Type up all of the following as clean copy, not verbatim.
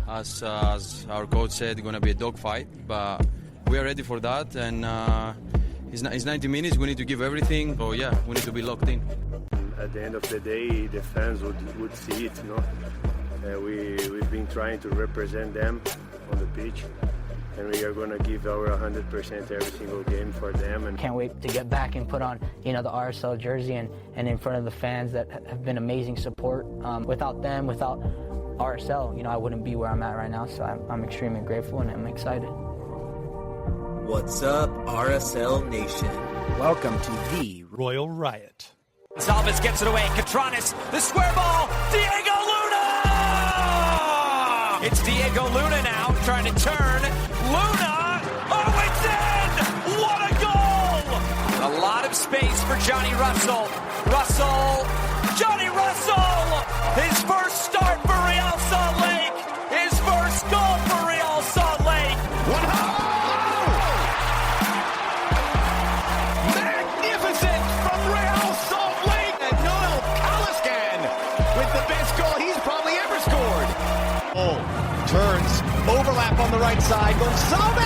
As our coach said, it's going to be a dogfight, but we are ready for that. And it's 90 minutes. We need to give everything. So yeah, we need to be locked in. At the end of the day, the fans would see it. We've been trying to represent them on the pitch, and we are going to give our 100% every single game for them. And can't wait to get back and put on, the RSL jersey and in front of the fans that have been amazing support. Without them, without RSL, I wouldn't be where I'm at right now. So I'm extremely grateful and I'm excited. What's up, RSL Nation? Welcome to the Royal Riot. Salvas gets it away. Catranis, the square ball. Diego Luna! It's Diego Luna now trying to turn. Luna! Oh, it's in! What a goal! A lot of space for Johnny Russell. Johnny Russell! His first start for Real Salt Lake. His first goal for Real Salt Lake. Magnificent from Real Salt Lake. And Noel Kaliskan with the best goal he's probably ever scored. Oh, turns, overlap on the right side. Gonçalves!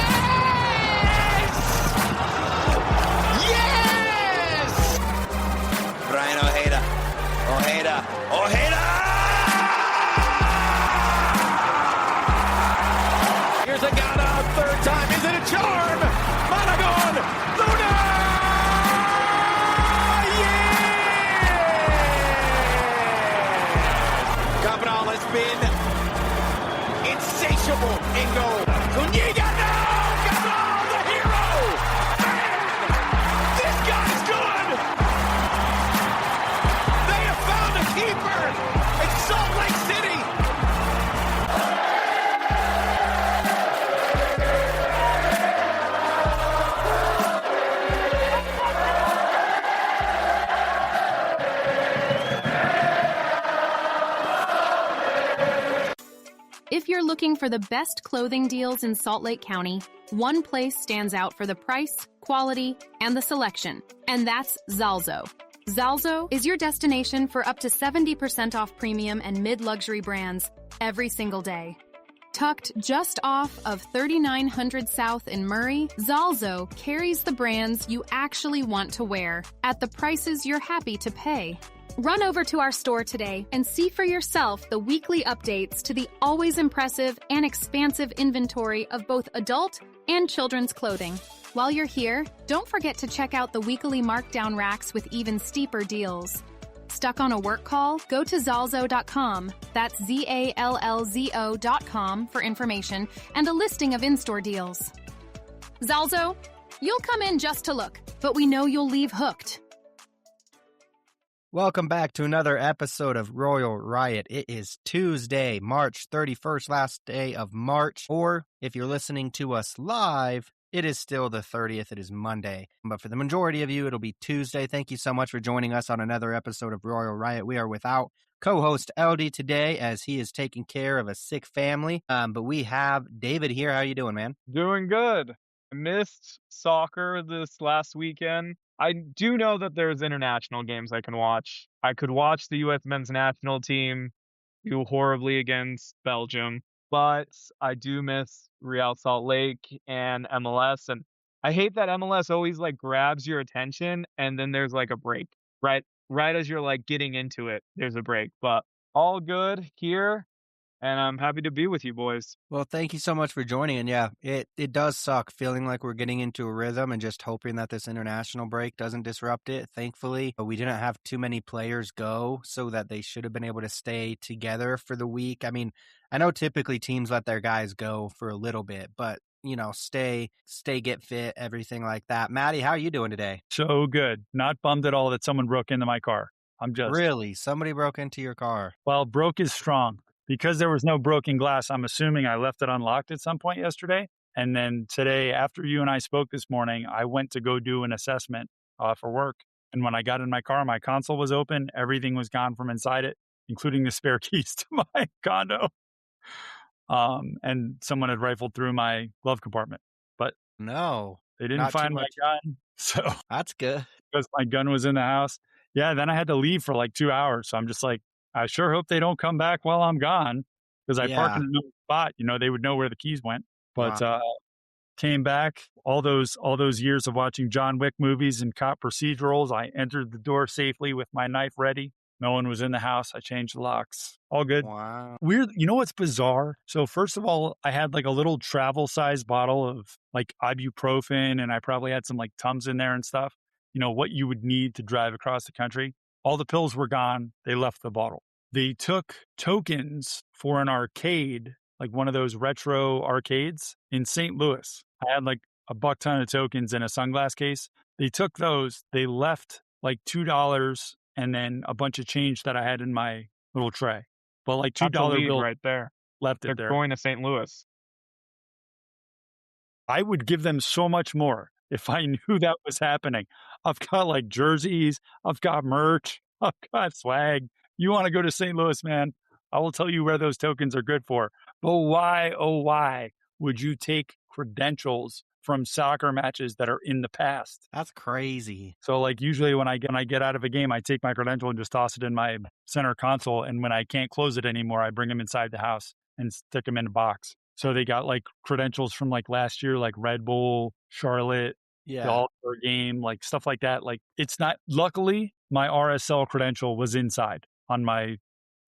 Yes! Brian Ojeda. Here's a Ghana, third time. Is it a charm? Monaghan, Luna! Yeah! Cabral has been insatiable in goal. Zuniga, no! Cabral, the hero! Man, this guy's good! They have found a keeper in Salt Lake City! If you're looking for the best clothing deals in Salt Lake County, one place stands out for the price, quality, and the selection, and that's Zalzo. Zalzo is your destination for up to 70% off premium and mid-luxury brands every single day. Tucked just off of 3900 South in Murray, Zalzo carries the brands you actually want to wear at the prices you're happy to pay. Run over to our store today and see for yourself the weekly updates to the always impressive and expansive inventory of both adult and children's clothing. While you're here, don't forget to check out the weekly markdown racks with even steeper deals. Stuck on a work call? Go to Zalzo.com. That's ZALLZO.com for information and a listing of in-store deals. Zalzo, you'll come in just to look, but we know you'll leave hooked. Welcome back to another episode of Royal Riot. It is Tuesday, March 31st, last day of March. Or if you're listening to us live, it is still the 30th. It is Monday. But for the majority of you, it'll be Tuesday. Thank you so much for joining us on another episode of Royal Riot. We are without co-host LD today as he is taking care of a sick family. But we have David here. How are you doing, man? Doing good. I missed soccer this last weekend. I do know that there's international games I can watch. I could watch the U.S. men's national team do horribly against Belgium, but I do miss Real Salt Lake and MLS. And I hate that MLS always grabs your attention and then there's a break, right? Right as you're getting into it, there's a break. But all good here. And I'm happy to be with you boys. Well, thank you so much for joining. And yeah, it does suck feeling like we're getting into a rhythm and just hoping that this international break doesn't disrupt it. Thankfully, we didn't have too many players go so that they should have been able to stay together for the week. I mean, I know typically teams let their guys go for a little bit, but stay, get fit, everything like that. Mattey, how are you doing today? So good. Not bummed at all that someone broke into my car. I'm just... Really? Somebody broke into your car? Well, broke is strong. Because there was no broken glass, I'm assuming I left it unlocked at some point yesterday. And then today, after you and I spoke this morning, I went to go do an assessment for work. And when I got in my car, my console was open. Everything was gone from inside it, including the spare keys to my condo. And someone had rifled through my glove compartment. But no, they didn't find my gun. So that's good. Because my gun was in the house. Yeah, then I had to leave for 2 hours. So I'm just I sure hope they don't come back while I'm gone. because I parked Yeah. in another spot. They would know where the keys went. But Wow. came back all those years of watching John Wick movies and cop procedurals. I entered the door safely with my knife ready. No one was in the house. I changed the locks. All good. Wow. Weird. You know what's bizarre? So first of all, I had like a little travel size bottle of like ibuprofen, and I probably had some like Tums in there and stuff. What you would need to drive across the country. All the pills were gone. They left the bottle. They took tokens for an arcade, like one of those retro arcades in St. Louis. I had like a buck ton of tokens in a sunglass case. They took those. They left like $2 and then a bunch of change that I had in my little tray. But like $2 bill right there. left They're it there. going to St. Louis. I would give them so much more if I knew that was happening. I've got like jerseys, I've got merch, I've got swag. You want to go to St. Louis, man? I will tell you where those tokens are good for. But why, oh, why would you take credentials from soccer matches that are in the past? That's crazy. So like usually when I get out of a game, I take my credential and just toss it in my center console. And when I can't close it anymore, I bring them inside the house and stick them in a box. So they got like credentials from like last year, like Red Bull, Charlotte, the All-Star game, like stuff like that. Like it's not, luckily my RSL credential was inside on my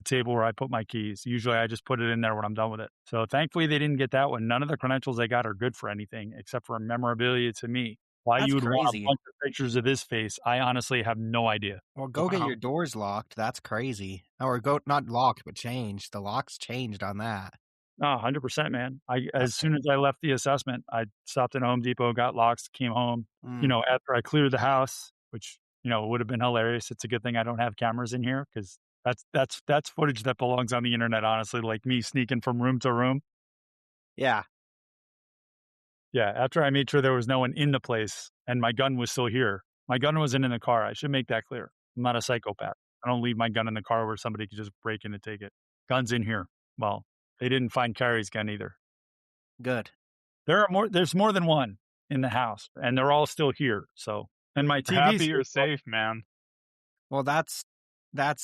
table where I put my keys. Usually I just put it in there when I'm done with it. So thankfully they didn't get that one. None of the credentials they got are good for anything except for memorabilia to me. Why That's you would want a crazy. bunch of pictures of this face, I honestly have no idea. Well, go get your doors locked. That's crazy. Or go, not locked, but changed. The locks changed on that. Oh, 100%, man. As soon as I left the assessment, I stopped at Home Depot, got locks, came home. After I cleared the house, which, would have been hilarious. It's a good thing I don't have cameras in here because that's footage that belongs on the internet, honestly, like me sneaking from room to room. Yeah. Yeah, after I made sure there was no one in the place and my gun was still here. My gun wasn't in the car. I should make that clear. I'm not a psychopath. I don't leave my gun in the car where somebody could just break in and take it. Gun's in here. Well, they didn't find Carrie's gun either. Good. There's more than one in the house, and they're all still here. So, and my TV's happy you're safe, man. Well, that's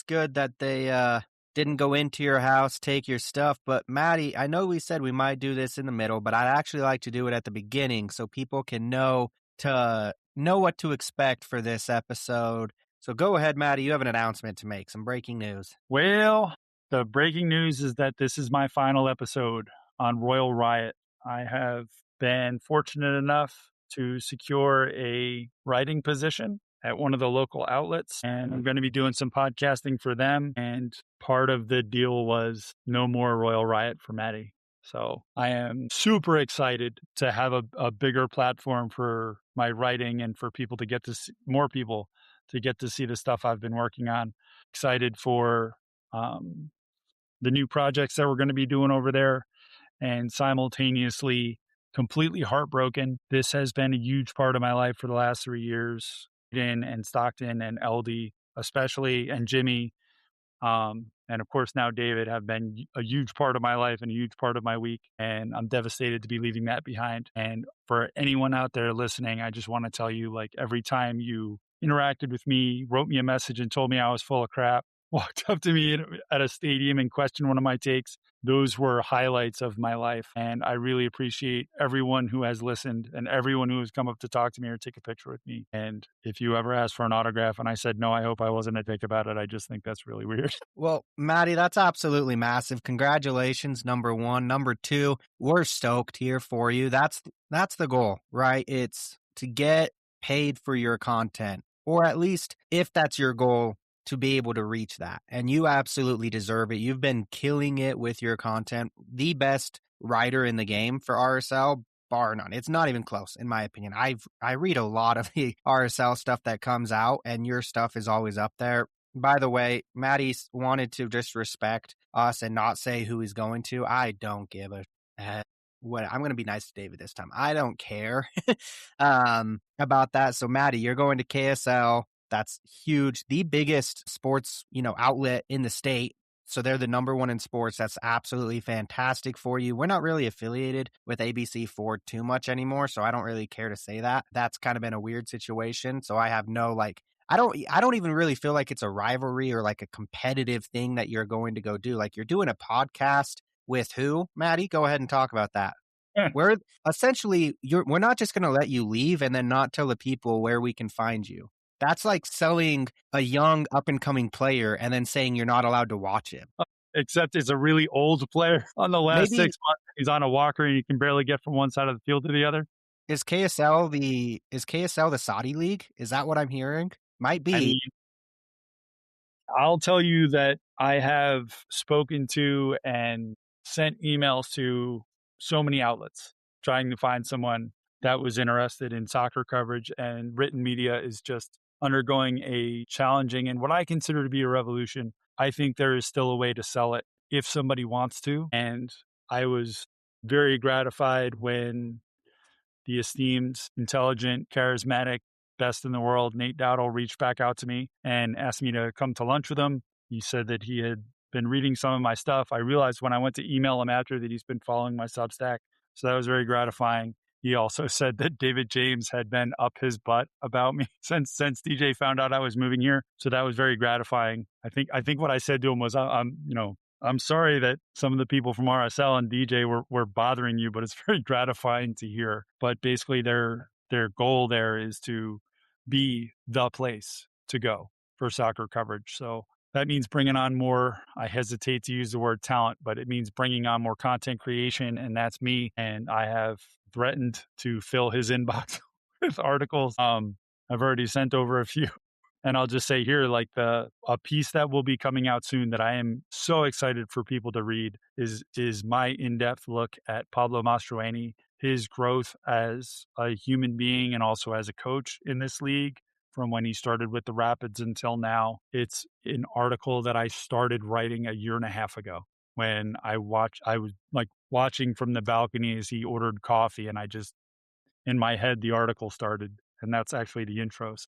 good that they didn't go into your house, take your stuff. But Mattey, I know we said we might do this in the middle, but I'd actually like to do it at the beginning so people can know what to expect for this episode. So go ahead, Mattey. You have an announcement to make, some breaking news. Well, the breaking news is that this is my final episode on Royal Riot. I have been fortunate enough to secure a writing position at one of the local outlets, and I'm going to be doing some podcasting for them. And part of the deal was no more Royal Riot for Mattey. So I am super excited to have a bigger platform for my writing and for people to get to see, more people to get to see the stuff I've been working on. Excited for the new projects that we're going to be doing over there, and simultaneously completely heartbroken. This has been a huge part of my life for the last 3 years. And Stockton and LD especially, and Jimmy, and of course now David, have been a huge part of my life and a huge part of my week, and I'm devastated to be leaving that behind. And for anyone out there listening, I just want to tell you, like, every time you interacted with me, wrote me a message and told me I was full of crap, walked up to me at a stadium and questioned one of my takes, those were highlights of my life. And I really appreciate everyone who has listened and everyone who has come up to talk to me or take a picture with me. And if you ever asked for an autograph and I said no, I hope I wasn't a dick about it. I just think that's really weird. Well, Mattey, that's absolutely massive. Congratulations, number one. Number two, we're stoked here for you. That's the goal, right? It's to get paid for your content, or at least if that's your goal, to be able to reach that. And you absolutely deserve it. You've been killing it with your content. The best writer in the game for RSL, bar none. It's not even close, in my opinion. I read a lot of the RSL stuff that comes out, and your stuff is always up there. By the way, Mattey wanted to just respect us and not say who he's going to. I don't give a what. I'm going to be nice to David this time. I don't care about that. So Mattey, you're going to KSL. That's huge. The biggest sports, outlet in the state. So they're the number one in sports. That's absolutely fantastic for you. We're not really affiliated with ABC4 too much anymore, so I don't really care to say that. That's kind of been a weird situation. So I have no, I don't even really feel like it's a rivalry or like a competitive thing that you're going to go do. Like, you're doing a podcast With who, Maddie? Go ahead and talk about that. Eh. We're essentially, we're not just going to let you leave and then not tell the people where we can find you. That's like selling a young up-and-coming player and then saying you're not allowed to watch him. Except it's a really old player on the last Maybe- 6 months. He's on a walker and you can barely get from one side of the field to the other. Is KSL the Saudi league? Is that what I'm hearing? Might be. I mean, I'll tell you that I have spoken to and sent emails to so many outlets trying to find someone that was interested in soccer coverage, and written media is just undergoing a challenging and what I consider to be a revolution. I think there is still a way to sell it if somebody wants to. And I was very gratified when the esteemed, intelligent, charismatic, best in the world, Nate Dowdle, reached back out to me and asked me to come to lunch with him. He said that he had been reading some of my stuff. I realized when I went to email him after that he's been following my Substack. So that was very gratifying. He also said that David James had been up his butt about me since DJ found out I was moving here. So that was very gratifying. I think what I said to him was, I'm sorry that some of the people from RSL and DJ were bothering you, but it's very gratifying to hear. But basically their goal there is to be the place to go for soccer coverage. So that means bringing on more, I hesitate to use the word talent, but it means bringing on more content creation. And that's me. And I have threatened to fill his inbox with articles. I've already sent over a few. And I'll just say here, like a piece that will be coming out soon that I am so excited for people to read is my in-depth look at Pablo Mastroeni, his growth as a human being and also as a coach in this league from when he started with the Rapids until now. It's an article that I started writing a year and a half ago when I was like watching from the balcony as he ordered coffee, and I just, in my head, the article started, and that's actually the intros.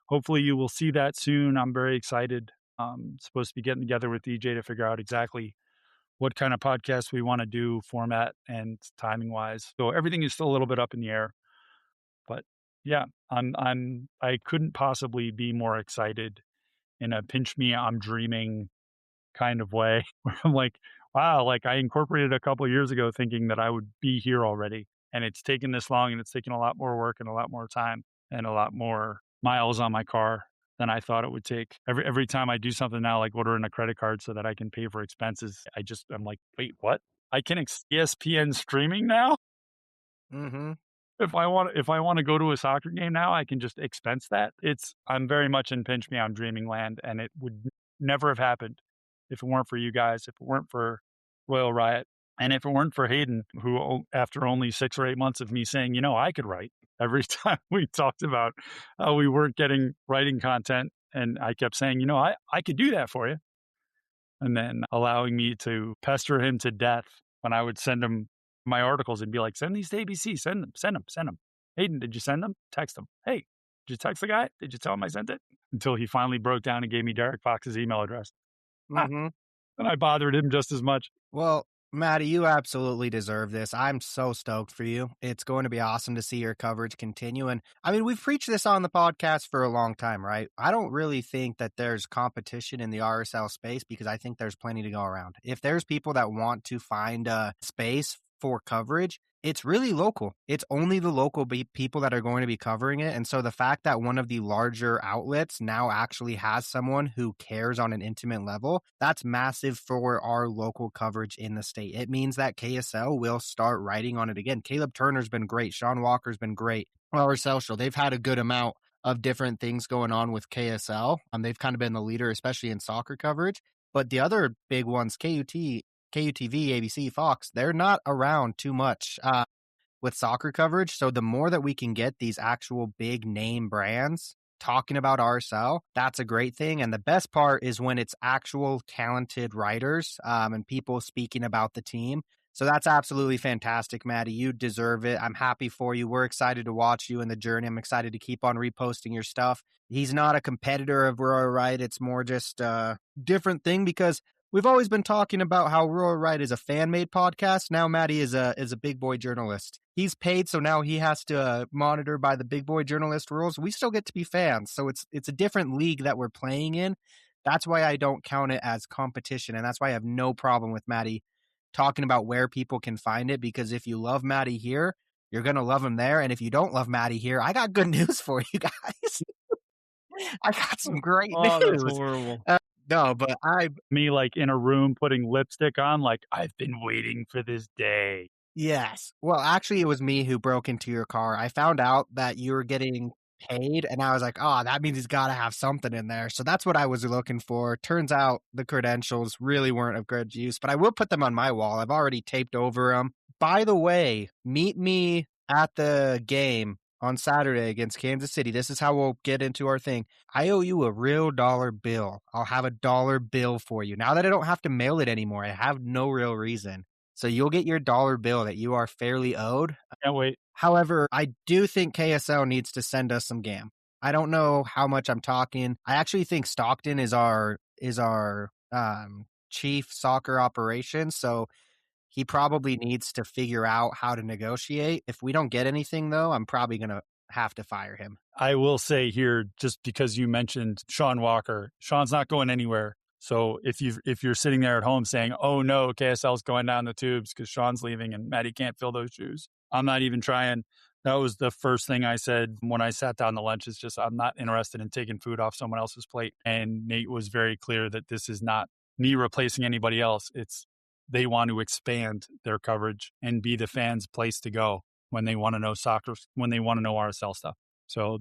Hopefully you will see that soon. I'm very excited. Supposed to be getting together with DJ to figure out exactly what kind of podcast we want to do, format and timing wise. So everything is still a little bit up in the air, but yeah, I couldn't possibly be more excited in a pinch me, I'm dreaming kind of way where I'm like, wow, like I incorporated a couple of years ago thinking that I would be here already. And it's taken this long, and it's taken a lot more work and a lot more time and a lot more miles on my car than I thought it would take. Every time I do something now, like ordering a credit card so that I can pay for expenses, I'm like, wait, what? I can ESPN streaming now? Mm-hmm. If I want to go to a soccer game now, I can just expense that. I'm very much in pinch me, I'm dreaming land, and it would never have happened if it weren't for you guys, if it weren't for Royal Riot, and if it weren't for Hayden, who after only 6 or 8 months of me saying, I could write, every time we talked about how we weren't getting writing content, and I kept saying, I could do that for you. And then allowing me to pester him to death when I would send him my articles and be like, send these to ABC, send them. Hayden, did you send them? Text them. Hey, did you text the guy? Did you tell him I sent it? Until he finally broke down and gave me Derek Fox's email address. Mm-hmm. And I bothered him just as much. Well, Mattey, you absolutely deserve this. I'm so stoked for you. It's going to be awesome to see your coverage continue. And I mean, we've preached this on the podcast for a long time, right? I don't really think that there's competition in the RSL space because I think there's plenty to go around. If there's people that want to find a space for coverage, it's really local. It's only the local people that are going to be covering it. And so the fact that one of the larger outlets now actually has someone who cares on an intimate level, that's massive for our local coverage in the state. It means that KSL will start writing on it again. Caleb Turner's been great. Sean Walker's been great. RSL Show, they've had a good amount of different things going on with KSL. They've kind of been the leader, especially in soccer coverage. But the other big ones, KUTV, ABC, Fox, they're not around too much with soccer coverage. So the more that we can get these actual big name brands talking about RSL, that's a great thing. And the best part is when it's actual talented writers and people speaking about the team. So that's absolutely fantastic, Mattey. You deserve it. I'm happy for you. We're excited to watch you in the journey. I'm excited to keep on reposting your stuff. He's not a competitor of Royal Riot. It's more just a different thing because we've always been talking about how Royal Riot is a fan-made podcast. Now Mattey is a big boy journalist. He's paid, so now he has to monitor by the big boy journalist rules. We still get to be fans, so it's a different league that we're playing in. That's why I don't count it as competition, and that's why I have no problem with Mattey talking about where people can find it, because if you love Mattey here, you're going to love him there. And if you don't love Mattey here, I got good news for you guys. I got some great news. That's horrible. No, but Me like in a room putting lipstick on, like, I've been waiting for this day. Yes. Well, actually, it was me who broke into your car. I found out that you were getting paid, and I was like, oh, that means he's got to have something in there. So that's what I was looking for. Turns out the credentials really weren't of good use, but I will put them on my wall. I've already taped over them. By the way, meet me at the game on Saturday against Kansas City. This is how we'll get into our thing. I owe you a real dollar bill. I'll have a dollar bill for you. Now that I don't have to mail it anymore, I have no real reason. So you'll get your dollar bill that you are fairly owed. Can't wait. However, I do think KSL needs to send us some GAM. I don't know how much I'm talking. I actually think Stockton is our chief soccer operations. So he probably needs to figure out how to negotiate. If we don't get anything, though, I'm probably going to have to fire him. I will say here, just because you mentioned Sean Walker, Sean's not going anywhere. So if you're sitting there at home saying, oh no, KSL's going down the tubes because Sean's leaving and Mattey can't fill those shoes, I'm not even trying. That was the first thing I said when I sat down to lunch, is just, I'm not interested in taking food off someone else's plate. And Nate was very clear that this is not me replacing anybody else. It's they want to expand their coverage and be the fans' place to go when they want to know soccer, when they want to know RSL stuff. So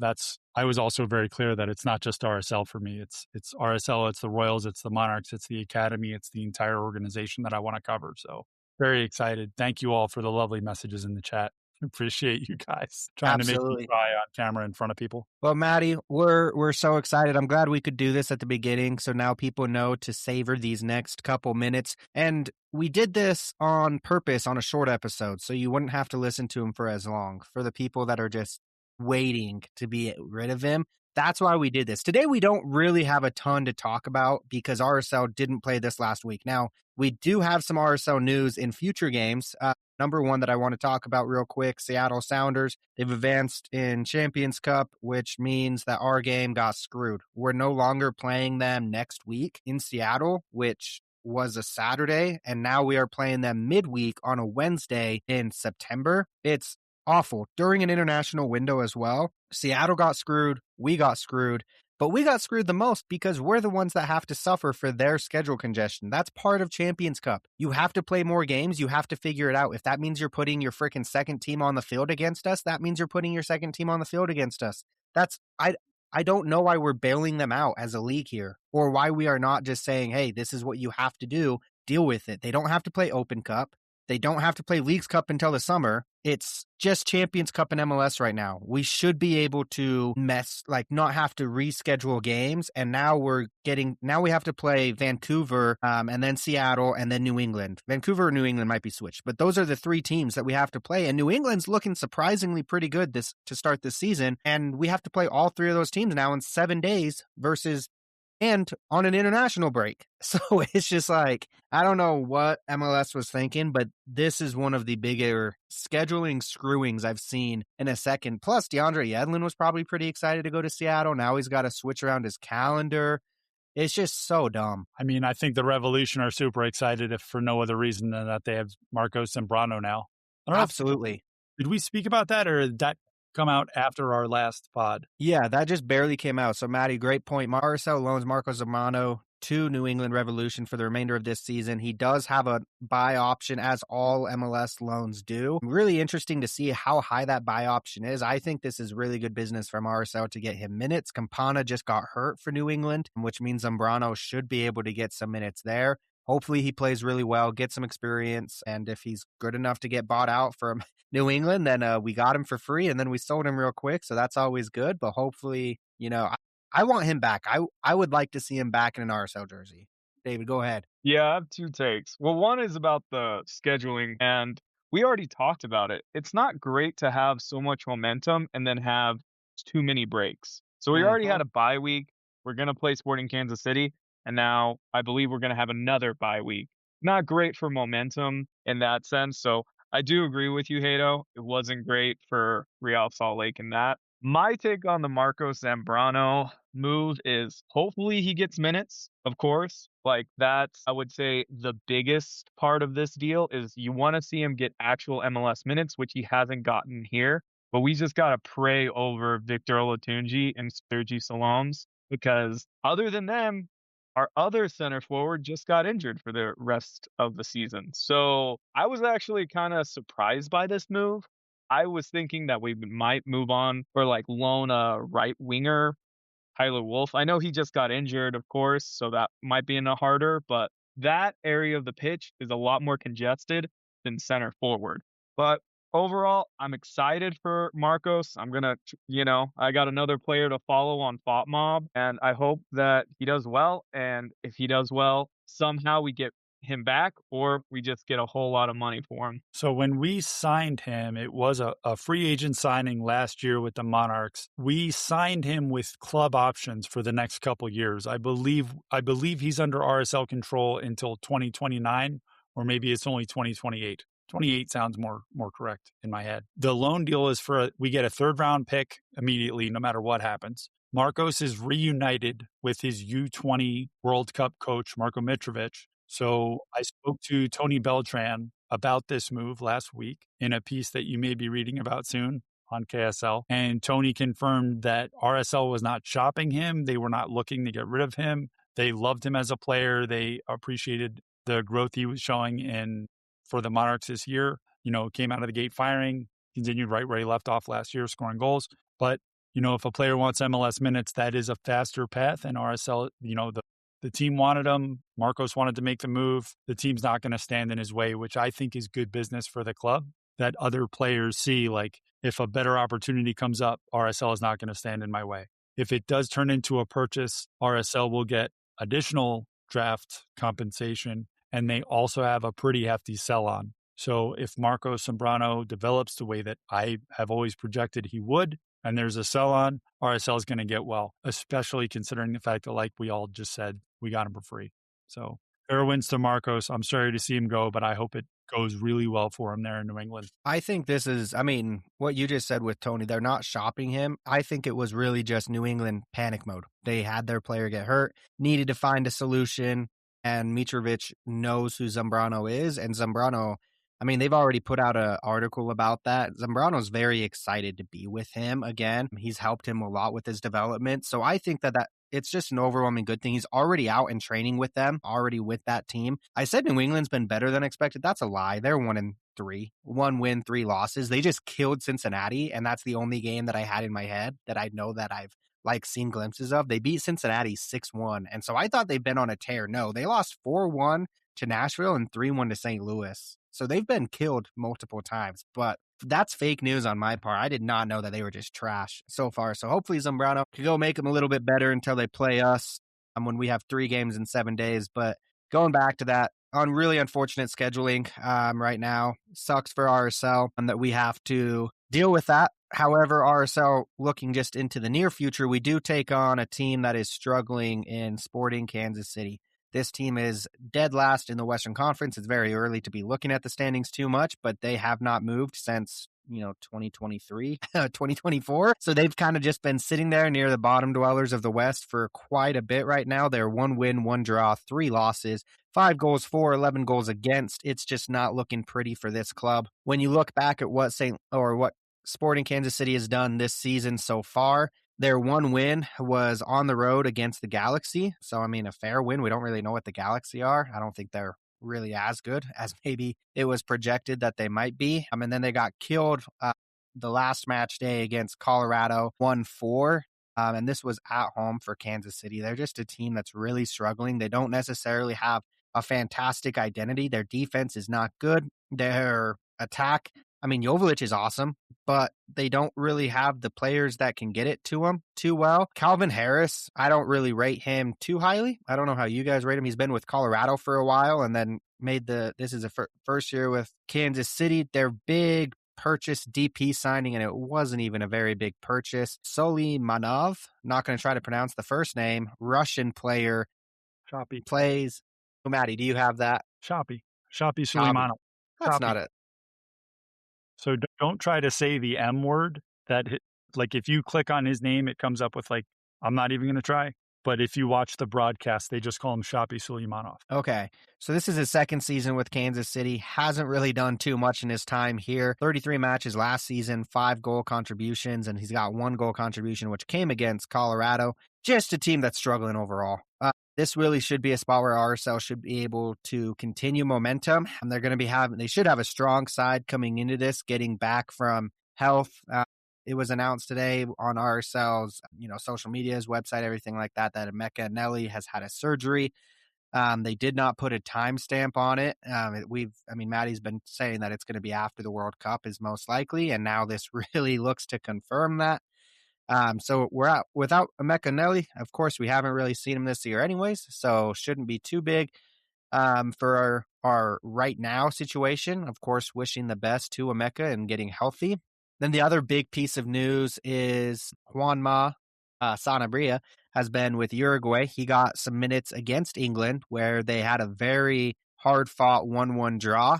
I was also very clear that it's not just RSL for me. It's RSL, it's the Royals, it's the Monarchs, it's the Academy, it's the entire organization that I want to cover. So very excited. Thank you all for the lovely messages in the chat. Appreciate you guys trying to make me cry on camera in front of people. Well, Mattey, we're so excited. I'm glad we could do this at the beginning, so now people know to savor these next couple minutes. And we did this on purpose on a short episode, so you wouldn't have to listen to him for as long. For the people that are just waiting to be rid of him, that's why we did this. Today, we don't really have a ton to talk about because RSL didn't play this last week. Now, we do have some RSL news in future games. Number one that I want to talk about real quick, Seattle Sounders. They've advanced in Champions Cup, which means that our game got screwed. We're no longer playing them next week in Seattle, which was a Saturday, and now we are playing them midweek on a Wednesday in September. It's awful. During an international window as well. Seattle got screwed. We got screwed. But we got screwed the most because we're the ones that have to suffer for their schedule congestion. That's part of Champions Cup. You have to play more games. You have to figure it out. If that means you're putting your freaking second team on the field against us, that means you're putting your second team on the field against us. I don't know why we're bailing them out as a league here, or why we are not just saying, hey, this is what you have to do. Deal with it. They don't have to play Open Cup. They don't have to play Leagues Cup until the summer. It's just Champions Cup and MLS right now. We should be able to not have to reschedule games. And now we have to play Vancouver and then Seattle and then New England. Vancouver or New England might be switched, but those are the three teams that we have to play. And New England's looking surprisingly pretty good to start this season. And we have to play all three of those teams now in 7 days and on an international break. So it's just like, I don't know what MLS was thinking, but this is one of the bigger scheduling screwings I've seen in a second. Plus, DeAndre Yedlin was probably pretty excited to go to Seattle. Now he's got to switch around his calendar. It's just so dumb. I mean, I think the Revolution are super excited if for no other reason than that they have Marcos Zambrano now. Absolutely. Did we speak about that, or did that come out after our last pod? Yeah, that just barely came out. So, Mattey, great point. RSL loans Marco Zambrano to New England Revolution for the remainder of this season. He does have a buy option, as all MLS loans do. Really interesting to see how high that buy option is. I think this is really good business from RSL to get him minutes. Campana just got hurt for New England, which means Zambrano should be able to get some minutes there. Hopefully he plays really well, get some experience, and if he's good enough to get bought out from New England, then we got him for free, and then we sold him real quick, so that's always good. But hopefully, I want him back. I would like to see him back in an RSL jersey. David, go ahead. Yeah, I have two takes. Well, one is about the scheduling, and we already talked about it. It's not great to have so much momentum and then have too many breaks. So we already had a bye week. We're going to play Sporting Kansas City. And now I believe we're going to have another bye week. Not great for momentum in that sense. So I do agree with you, Hato. It wasn't great for Real Salt Lake in that. My take on the Marco Zambrano move is hopefully he gets minutes, of course. Like that's, I would say, the biggest part of this deal is you want to see him get actual MLS minutes, which he hasn't gotten here. But we just got to pray over Victor Olatunji and Sergi Saloms because other than them, our other center forward just got injured for the rest of the season. So I was actually kind of surprised by this move. I was thinking that we might move on or like loan a right winger, Tyler Wolf. I know he just got injured, of course, so that might be in a harder, but that area of the pitch is a lot more congested than center forward. But overall, I'm excited for Marcos. I'm going to, I got another player to follow on FotMob, and I hope that he does well. And if he does well, somehow we get him back or we just get a whole lot of money for him. So when we signed him, it was a free agent signing last year with the Monarchs. We signed him with club options for the next couple years. I believe he's under RSL control until 2029, or maybe it's only 2028. 28 sounds more correct in my head. The loan deal is we get a 3rd round pick immediately, no matter what happens. Marcos is reunited with his U20 World Cup coach, Marko Mitrovic. So I spoke to Tony Beltran about this move last week in a piece that you may be reading about soon on KSL. And Tony confirmed that RSL was not shopping him. They were not looking to get rid of him. They loved him as a player. They appreciated the growth he was showing for the Monarchs this year. Came out of the gate firing, continued right where he left off last year, scoring goals. But, if a player wants MLS minutes, that is a faster path. And RSL, the team wanted him. Marcos wanted to make the move. The team's not going to stand in his way, which I think is good business for the club, that other players see, like, if a better opportunity comes up, RSL is not going to stand in my way. If it does turn into a purchase, RSL will get additional draft compensation, and they also have a pretty hefty sell-on. So if Marco Zambrano develops the way that I have always projected he would, and there's a sell-on, RSL is going to get well, especially considering the fact that, like we all just said, we got him for free. So fair wins to Marcos. I'm sorry to see him go, but I hope it goes really well for him there in New England. I think this is, what you just said with Tony, they're not shopping him. I think it was really just New England panic mode. They had their player get hurt, needed to find a solution, and Mitrovic knows who Zambrano is, and Zambrano, they've already put out an article about that. Zambrano's very excited to be with him again. He's helped him a lot with his development. So I think that it's just an overwhelming good thing. He's already out and training with them, already with that team. I said New England's been better than expected. That's a lie. They're 1-3. 1 win, 3 losses. They just killed Cincinnati, and that's the only game that I had in my head that I know that I've seen glimpses of. They beat Cincinnati 6-1, and so I thought they'd been on a tear. No, they lost 4-1 to Nashville and 3-1 to St. Louis. So they've been killed multiple times, but that's fake news on my part. I did not know that they were just trash so far. So hopefully Zambrano can go make them a little bit better until they play us when we have 3 games in 7 days. But going back to that, on really unfortunate scheduling right now, sucks for RSL and that we have to deal with that. However, RSL looking just into the near future, we do take on a team that is struggling in Sporting Kansas City. This team is dead last in the Western Conference. It's very early to be looking at the standings too much, but they have not moved since 2023, 2024. So they've kind of just been sitting there near the bottom dwellers of the West for quite a bit right now. They're 1 win, 1 draw, 3 losses, 5 goals for, 11 goals against. It's just not looking pretty for this club. When you look back at what Sporting Kansas City has done this season so far, their 1 win was on the road against the Galaxy. So, a fair win. We don't really know what the Galaxy are. I don't think they're really as good as maybe it was projected that they might be. And then they got killed the last match day against Colorado, 1-4. And this was at home for Kansas City. They're just a team that's really struggling. They don't necessarily have a fantastic identity. Their defense is not good. Their attack, Jovic is awesome, but they don't really have the players that can get it to them too well. Calvin Harris, I don't really rate him too highly. I don't know how you guys rate him. He's been with Colorado for a while and then this is a first year with Kansas City. Their big purchase DP signing, and it wasn't even a very big purchase. Solimanov, not going to try to pronounce the first name, Russian player. Shoppy. Plays. Mattey, do you have that? Shoppy Suleimanov. That's not it. So don't try to say the M word. Like if you click on his name, it comes up with like, I'm not even going to try. But if you watch the broadcast, they just call him Shapi Suleimanov. Okay. So this is his second season with Kansas City. Hasn't really done too much in his time here. 33 matches last season, 5 goal contributions, and he's got 1 goal contribution, which came against Colorado. Just a team that's struggling overall. This really should be a spot where RSL should be able to continue momentum, and they should have a strong side coming into this, getting back from health. It was announced today on RSL's, social media's website, everything like that Emeka Eneli has had a surgery. They did not put a timestamp on it. Mattey's been saying that it's going to be after the World Cup is most likely, and now this really looks to confirm that. So we're out without Emeka Eneli. Of course, we haven't really seen him this year anyways, so shouldn't be too big. For our right now situation, of course, wishing the best to Emeka and getting healthy. Then the other big piece of news is Juanma Sanabria has been with Uruguay. He got some minutes against England where they had a very hard-fought 1-1 draw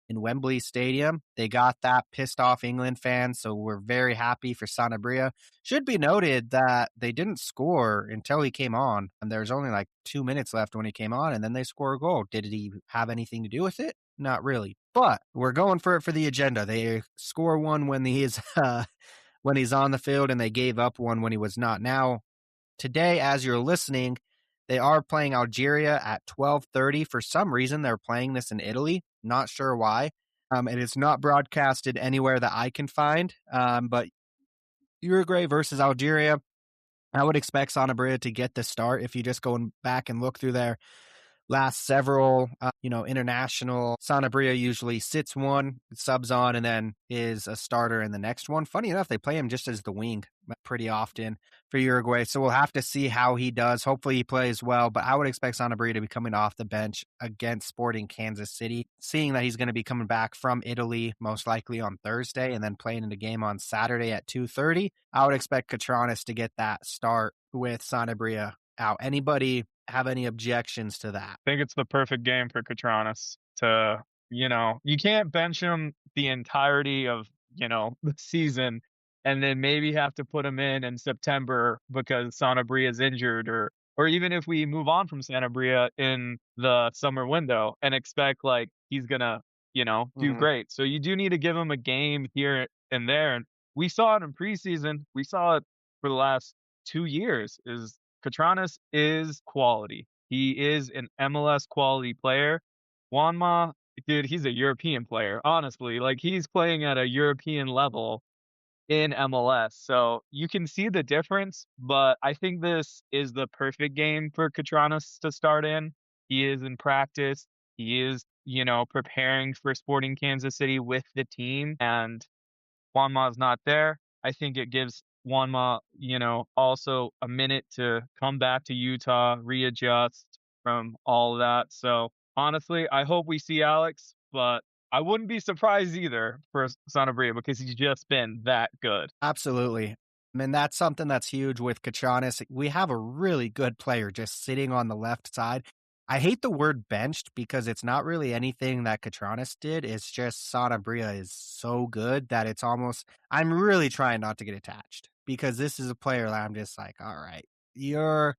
in Wembley Stadium. They got that, pissed off England fans, so we're very happy for Sanabria. Should be noted that they didn't score until he came on, and there's only like 2 minutes left when he came on, and then they score a goal. Did he have anything to do with it? Not really. But we're going for it for the agenda. They score one when he's on the field, and they gave up one when he was not. Now, today, as you're listening, they are playing Algeria at 12:30. For some reason, they're playing this in Italy. Not sure why. And it's not broadcasted anywhere that I can find. But Uruguay versus Algeria, I would expect Sanabria to get the start. If you just go back and look through their last several, international, Sanabria usually sits one, subs on, and then is a starter in the next one. Funny enough, they play him just as the wing pretty often for Uruguay. So we'll have to see how he does. Hopefully he plays well, but I would expect Sanabria to be coming off the bench against Sporting Kansas City, seeing that he's going to be coming back from Italy most likely on Thursday and then playing in the game on Saturday at 2:30. I would expect Catranis to get that start with Sanabria out. Anybody have any objections to that? I think it's the perfect game for Catranis to, you can't bench him the entirety of, the season and then maybe have to put him in September because Sanabria is injured, or even if we move on from Sanabria in the summer window and expect like he's gonna, do great. So you do need to give him a game here and there. And we saw it in preseason. We saw it for the last 2 years. Catranis is quality. He is an MLS quality player. Juanma, dude, he's a European player, honestly. Like, he's playing at a European level in MLS. So you can see the difference, but I think this is the perfect game for Catranis to start in. He is in practice. He is, preparing for Sporting Kansas City with the team, and Juanma's not there. I think it gives Juanma, also a minute to come back to Utah, readjust from all of that. So honestly, I hope we see Alex, but I wouldn't be surprised either for Sanabria because he's just been that good. Absolutely. That's something that's huge with Catranis. We have a really good player just sitting on the left side. I hate the word benched because it's not really anything that Catranis did. It's just Sanabria is so good that it's almost, I'm really trying not to get attached because this is a player that I'm just like, all right, you're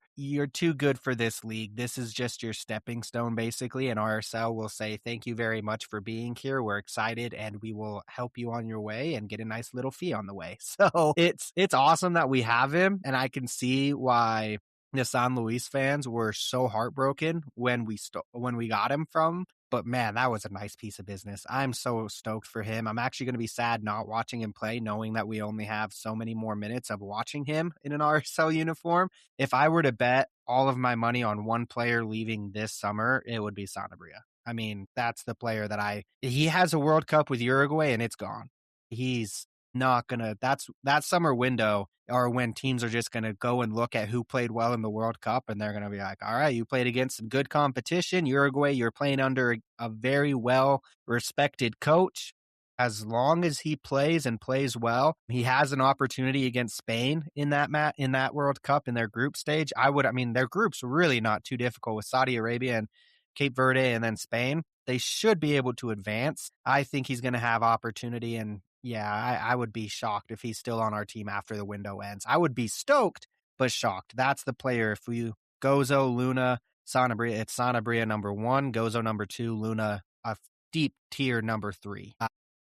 too good for this league. This is just your stepping stone, basically. And RSL will say, thank you very much for being here. We're excited and we will help you on your way and get a nice little fee on the way. So it's awesome that we have him. And I can see why the San Luis fans were so heartbroken when we got him from. But man, that was a nice piece of business. I'm so stoked for him. I'm actually going to be sad not watching him play, knowing that we only have so many more minutes of watching him in an RSL uniform. If I were to bet all of my money on one player leaving this summer, it would be Sanabria. I mean, that's the player he has a World Cup with Uruguay and it's gone. He's not gonna, that summer window or when teams are just gonna go and look at who played well in the World Cup and they're gonna be like, all right, you played against some good competition. Uruguay, you're playing under a very well respected coach. As long as he plays and plays well, he has an opportunity against Spain in that World Cup in their group stage. Their group's really not too difficult with Saudi Arabia and Cape Verde and then Spain. They should be able to advance. I think he's going to have opportunity and Yeah, I would be shocked if he's still on our team after the window ends. I would be stoked, but shocked. That's the player. If we Gozo, Luna, Sanabria, it's Sanabria number 1, Gozo number 2, Luna a deep tier number 3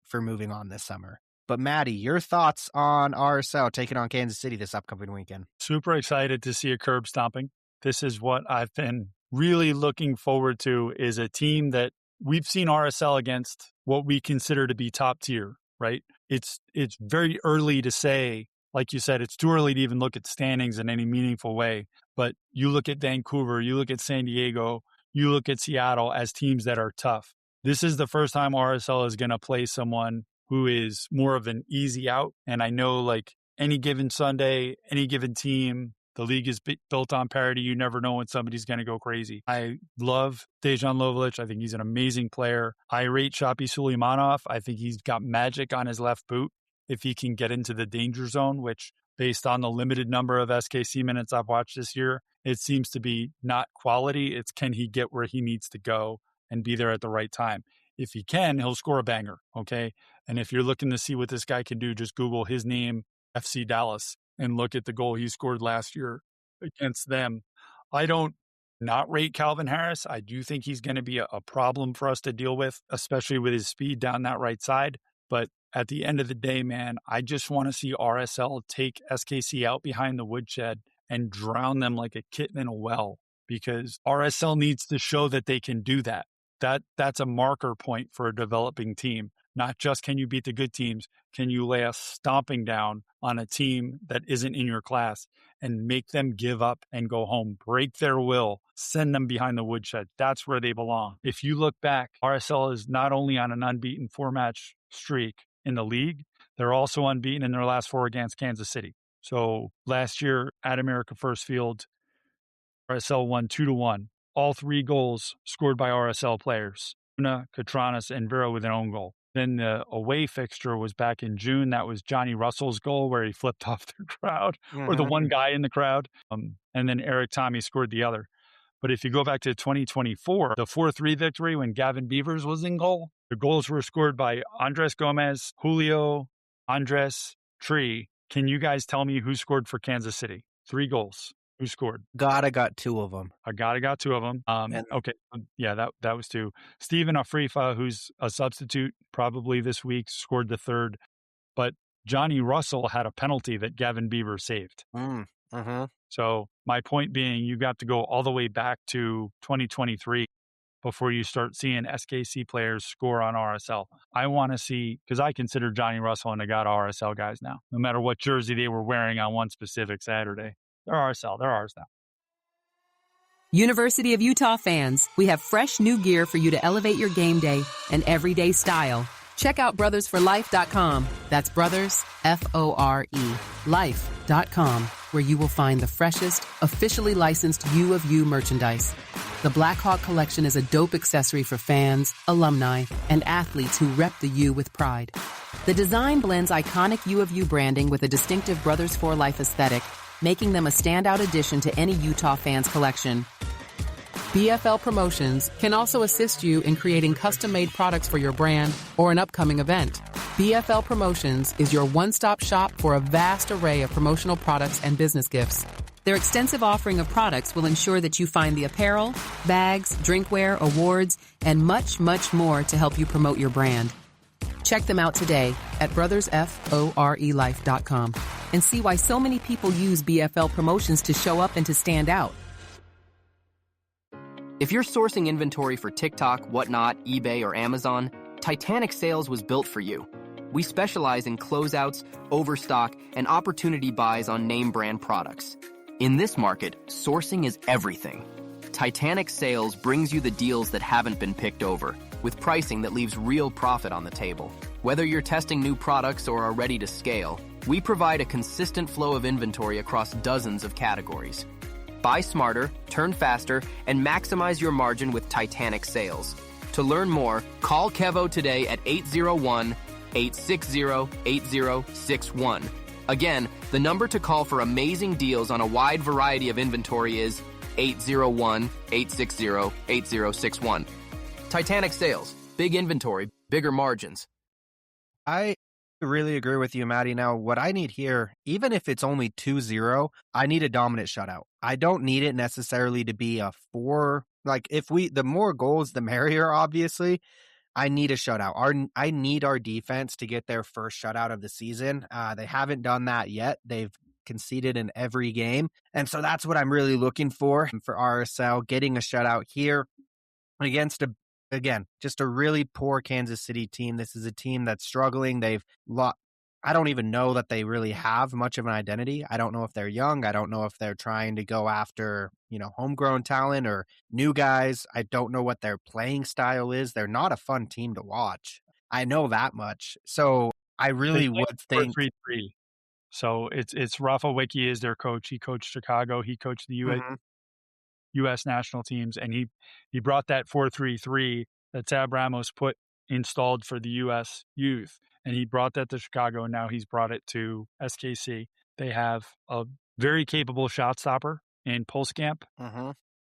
for moving on this summer. But Mattey, your thoughts on RSL taking on Kansas City this upcoming weekend? Super excited to see a curb stomping. This is what I've been really looking forward to, is a team that we've seen RSL against what we consider to be top tier, right? It's very early to say, like you said, it's too early to even look at standings in any meaningful way. But you look at Vancouver, you look at San Diego, you look at Seattle as teams that are tough. This is the first time RSL is going to play someone who is more of an easy out. And I know, like, any given Sunday, any given team, the league is built on parity. You never know when somebody's going to go crazy. I love Dejan Lovelic. I think he's an amazing player. I rate Shapi Suleimanov. I think he's got magic on his left boot if he can get into the danger zone, which, based on the limited number of SKC minutes I've watched this year, it seems to be not quality. It's can he get where he needs to go and be there at the right time. If he can, he'll score a banger, okay? And if you're looking to see what this guy can do, just Google his name, FC Dallas, and look at the goal he scored last year against them. I don't not rate Calvin Harris. I do think he's going to be a problem for us to deal with, especially with his speed down that right side. But at the end of the day, man, I just want to see RSL take SKC out behind the woodshed and drown them like a kitten in a well, because RSL needs to show that they can do that. That's a marker point for a developing team. Not just can you beat the good teams, can you lay a stomping down on a team that isn't in your class and make them give up and go home, break their will, send them behind the woodshed. That's where they belong. If you look back, RSL is not only on an unbeaten 4-match streak in the league, they're also unbeaten in their last 4 against Kansas City. So last year at America First Field, RSL won 2-1. All 3 goals scored by RSL players, Luna, Katranas, and Vera with an own goal. Then the away fixture was back in June. That was Johnny Russell's goal where he flipped off the crowd, or the one guy in the crowd. And then Eric Tommy scored the other. But if you go back to 2024, the 4-3 victory when Gavin Beavers was in goal, the goals were scored by Andres Gomez, Julio, Andres, Tree. Can you guys tell me who scored for Kansas City? 3 goals. Who scored? Agata got 2 of them. Agata got 2 of them. Okay. Yeah, that was 2. Steven Afrifa, who's a substitute probably this week, scored the 3rd. But Johnny Russell had a penalty that Gavin Beaver saved. So my point being, you got to go all the way back to 2023 before you start seeing SKC players score on RSL. I want to see, because I consider Johnny Russell and Agata RSL guys now, no matter what jersey they were wearing on one specific Saturday. They're RSL. They're ours now. University of Utah fans, we have fresh new gear for you to elevate your game day and everyday style. Check out brothersforlife.com. That's brothers, F-O-R-E, life.com, where you will find the freshest, officially licensed U of U merchandise. The Blackhawk collection is a dope accessory for fans, alumni, and athletes who rep the U with pride. The design blends iconic U of U branding with a distinctive Brothers for Life aesthetic, making them a standout addition to any Utah fans' collection. BFL Promotions can also assist you in creating custom-made products for your brand or an upcoming event. BFL Promotions is your one-stop shop for a vast array of promotional products and business gifts. Their extensive offering of products will ensure that you find the apparel, bags, drinkware, awards, and much, much more to help you promote your brand. Check them out today at brothersforelife.com and see why so many people use BFL Promotions to show up and to stand out. If you're sourcing inventory for TikTok, Whatnot, eBay, or Amazon, Titanic Sales was built for you. We specialize in closeouts, overstock, and opportunity buys on name brand products. In this market, sourcing is everything. Titanic Sales brings you the deals that haven't been picked over, with pricing that leaves real profit on the table. Whether you're testing new products or are ready to scale, we provide a consistent flow of inventory across dozens of categories. Buy smarter, turn faster, and maximize your margin with Titanic Sales. To learn more, call Kevo today at 801-860-8061. Again, the number to call for amazing deals on a wide variety of inventory is 801-860-8061. Titanic Sales. Big inventory, bigger margins. I I really agree with you, Maddie. Now, what I need here, even if it's only 2-0, I need a dominant shutout. I don't need it necessarily to be a 4. Like, the more goals, the merrier, obviously. I need a shutout. I need our defense to get their first shutout of the season. They haven't done that yet. They've conceded in every game. And so that's what I'm really looking for RSL, getting a shutout here against just a really poor Kansas City team. This is a team that's struggling. I don't even know that they really have much of an identity. I don't know if they're young. I don't know if they're trying to go after, homegrown talent or new guys. I don't know what their playing style is. They're not a fun team to watch. I know that much. So I really would think 4-3-3. So it's Rafa Wicki is their coach. He coached Chicago. He coached the U.S. national teams, and he brought that 4-3-3 that Tab Ramos installed for the U.S. youth, and he brought that to Chicago, and now he's brought it to SKC. They have a very capable shot stopper in Pulskamp.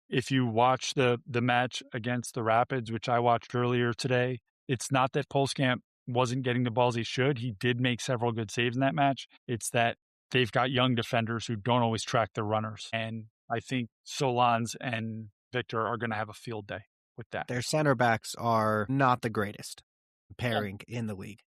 If you watch the match against the Rapids, which I watched earlier today, it's not that Pulskamp wasn't getting the balls he should. He did make several good saves in that match. It's that they've got young defenders who don't always track their runners, and I think Solans and Victor are going to have a field day with that. Their center backs are not the greatest pairing in the league.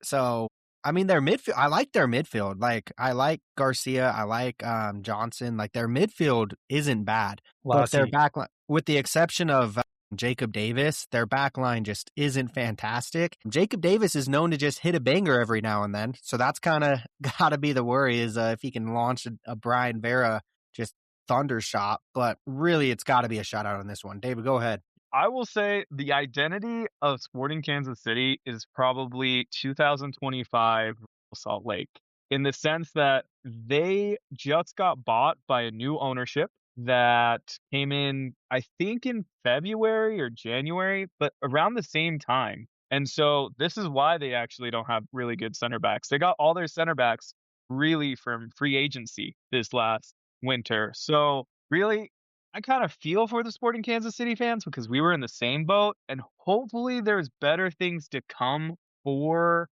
So, I mean, their midfield, I like their midfield. Like, I like Garcia. I like Johnson. Like, their midfield isn't bad. But their backline, with the exception of Jacob Davis, their backline just isn't fantastic. Jacob Davis is known to just hit a banger every now and then. So that's kind of got to be the worry, is if he can launch a Brian Vera just thunder shot. But really, it's got to be a shutout on this one. David, go ahead. I will say the identity of Sporting Kansas City is probably 2025 Salt Lake, in the sense that they just got bought by a new ownership that came in, I think, in February or January, but around the same time. And so this is why they actually don't have really good center backs. They got all their center backs really from free agency this last winter. So really, I kind of feel for the Sporting Kansas City fans, because we were in the same boat, and hopefully there's better things to come for,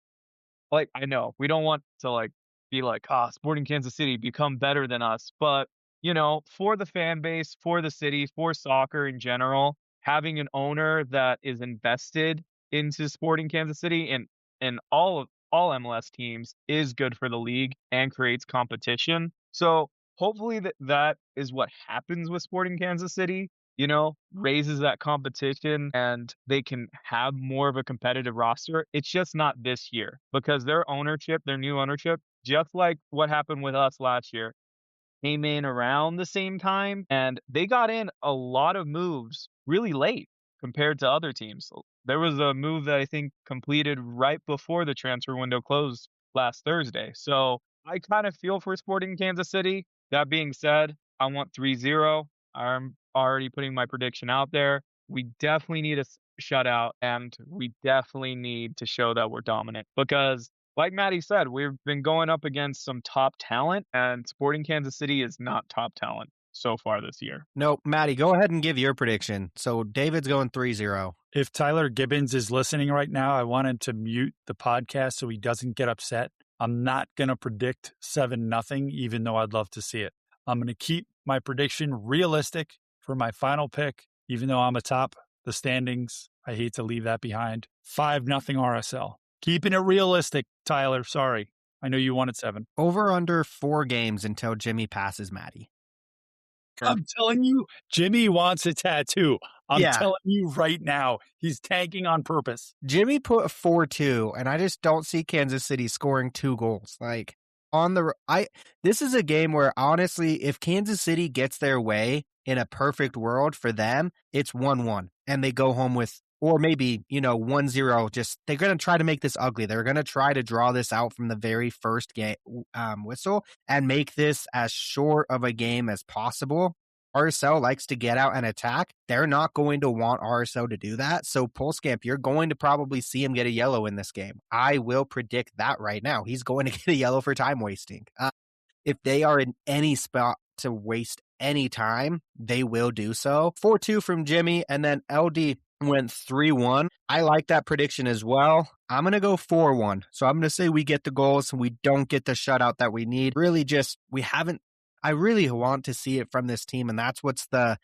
I know we don't want to be Sporting Kansas City, become better than us, but for the fan base, for the city, for soccer in general, having an owner that is invested into Sporting Kansas City and all MLS teams is good for the league and creates competition. So hopefully that is what happens with Sporting Kansas City, raises that competition and they can have more of a competitive roster. It's just not this year, because their new ownership, just like what happened with us last year, came in around the same time, and they got in a lot of moves really late compared to other teams. There was a move that I think completed right before the transfer window closed last Thursday. So I kind of feel for Sporting Kansas City. That being said, I want 3-0. I'm already putting my prediction out there. We definitely need a shutout, and we definitely need to show that we're dominant, because like Mattey said, we've been going up against some top talent, and Sporting Kansas City is not top talent so far this year. No, Mattey, go ahead and give your prediction. So David's going 3-0. If Tyler Gibbons is listening right now, I wanted to mute the podcast so he doesn't get upset. I'm not going to predict 7-0, even though I'd love to see it. I'm going to keep my prediction realistic for my final pick, even though I'm atop the standings. I hate to leave that behind. 5-0 RSL. Keeping it realistic, Tyler. Sorry. I know you wanted 7. Over under 4 games until Jimmy passes Mattey. I'm telling you, Jimmy wants a tattoo. I'm telling you right now, he's tanking on purpose. Jimmy put 4-2, and I just don't see Kansas City scoring 2 goals. This is a game where, honestly, if Kansas City gets their way in a perfect world for them, it's 1-1, and they go home with, or maybe, 1-0. Just, they're going to try to make this ugly. They're going to try to draw this out from the very first game whistle and make this as short of a game as possible. RSL likes to get out and attack. They're not going to want RSL to do that. So Pulskamp, you're going to probably see him get a yellow in this game. I will predict that right now. He's going to get a yellow for time wasting. If they are in any spot to waste any time, they will do so. 4-2 from Jimmy, and then LD, went 3-1. I like that prediction as well. I'm going to go 4-1. So I'm going to say we get the goals and we don't get the shutout that we need. Really I really want to see it from this team, and that's what's the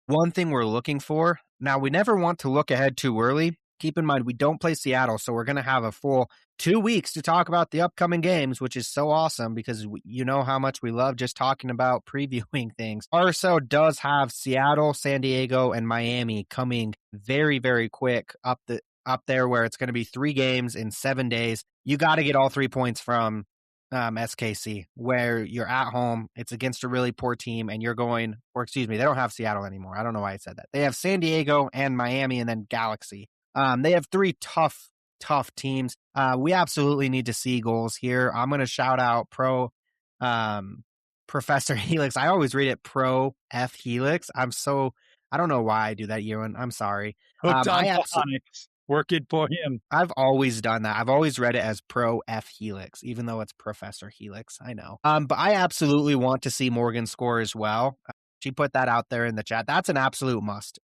one thing we're looking for. Now, we never want to look ahead too early. Keep in mind, we don't play Seattle, so we're going to have a full 2 weeks to talk about the upcoming games, which is so awesome because you know how much we love just talking about previewing things. RSL does have Seattle, San Diego, and Miami coming very, very quick up there where it's going to be 3 games in 7 days. You got to get all 3 points from SKC, where you're at home, it's against a really poor team, and you're going, or excuse me, they don't have Seattle anymore. I don't know why I said that. They have San Diego and Miami and then Galaxy. They have 3 tough teams. We absolutely need to see goals here. I'm going to shout out Professor Helix. I always read it Pro F Helix. I don't know why I do that, Ewan. I'm sorry. Hooked on phonics. Work it for him. I've always done that. I've always read it as Pro F Helix, even though it's Professor Helix. I know. But I absolutely want to see Morgan score as well. She put that out there in the chat. That's an absolute must.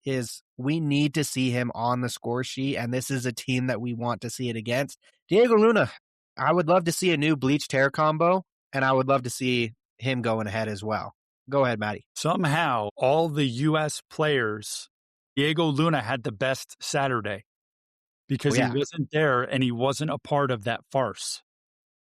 We need to see him on the score sheet, and this is a team that we want to see it against. Diego Luna, I would love to see a new bleached hair combo, and I would love to see him going ahead as well. Go ahead, Mattey. Somehow, all the U.S. players, Diego Luna had the best Saturday because he wasn't there and he wasn't a part of that farce.